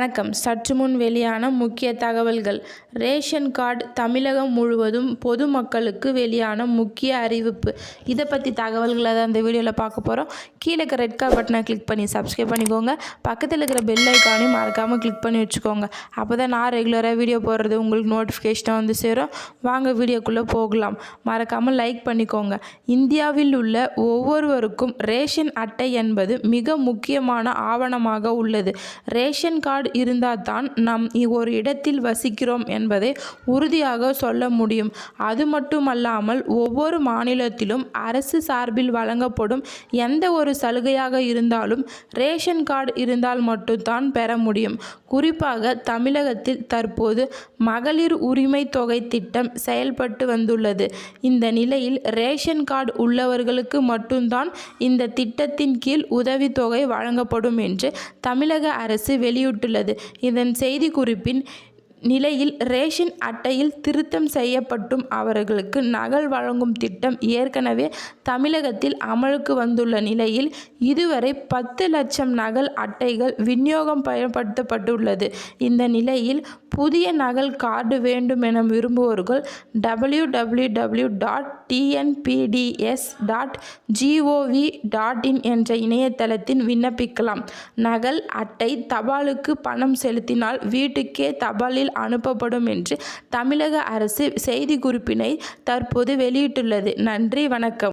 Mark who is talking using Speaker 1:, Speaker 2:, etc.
Speaker 1: வணக்கம். சற்று முன் வெளியான முக்கிய தகவல்கள். ரேஷன் கார்டு தமிழகம் முழுவதும் பொதுமக்களுக்கு வெளியான முக்கிய அறிவிப்பு. இதை பற்றி தகவல்களை தான் இந்த வீடியோவில் பார்க்க போகிறோம். கீழே இருக்க ரெட் கலர் பட்டனை கிளிக் பண்ணி சப்ஸ்கிரைப் பண்ணிக்கோங்க. பக்கத்தில் இருக்கிற பெல் ஐக்கானையும் மறக்காமல் கிளிக் பண்ணி வச்சுக்கோங்க. அப்போ தான் நான் ரெகுலராக வீடியோ போடுறது உங்களுக்கு நோட்டிஃபிகேஷனாக வந்து சேரும். வாங்க வீடியோக்குள்ளே போகலாம். மறக்காமல் லைக் பண்ணிக்கோங்க. இந்தியாவில் உள்ள ஒவ்வொருவருக்கும் ரேஷன் அட்டை என்பது மிக முக்கியமான ஆவணமாக உள்ளது. ரேஷன் கார்டு இருந்தால் தான் நாம் ஒரு இடத்தில் வசிக்கிறோம் என்பதை உறுதியாக சொல்ல முடியும். அது மட்டுமல்லாமல் ஒவ்வொரு மாநிலத்திலும் அரசு சார்பில் வழங்கப்படும் எந்த ஒரு சலுகையாக இருந்தாலும் ரேஷன் கார்டு இருந்தால் மட்டும்தான் பெற முடியும். குறிப்பாக தமிழகத்தில் தற்போது மகளிர் உரிமை தொகை திட்டம் செயல்பட்டு வந்துள்ளது. இந்த நிலையில் ரேஷன் கார்டு உள்ளவர்களுக்கு மட்டும்தான் இந்த திட்டத்தின் கீழ் உதவித்தொகை வழங்கப்படும் என்று தமிழக அரசு வெளியிட்டுள்ளது. இதன் செய்திக்குறிப்பின் நிலையில் ரேஷன் அட்டையில் திருத்தம் செய்யப்பட்டும் அவர்களுக்கு நகல் வழங்கும் திட்டம் ஏற்கனவே தமிழகத்தில் அமலுக்கு வந்துள்ள நிலையில் இதுவரை 10 லட்சம் நகல் அட்டைகள் விநியோகம் பயன்படுத்தப்பட்டுள்ளது. இந்த நிலையில் புதிய நகல் கார்டு வேண்டும் என விரும்புவோர்கள் www.tnpds.gov.in என்ற இணையதளத்தில் விண்ணப்பிக்கலாம். நகல் அட்டை தபாலுக்கு பணம் செலுத்தினால் வீட்டுக்கே தபாலில் அனுப்பப்படும் என்று தமிழக அரசு செய்திக்குறிப்பினை தற்போது வெளியிட்டுள்ளது. நன்றி, வணக்கம்.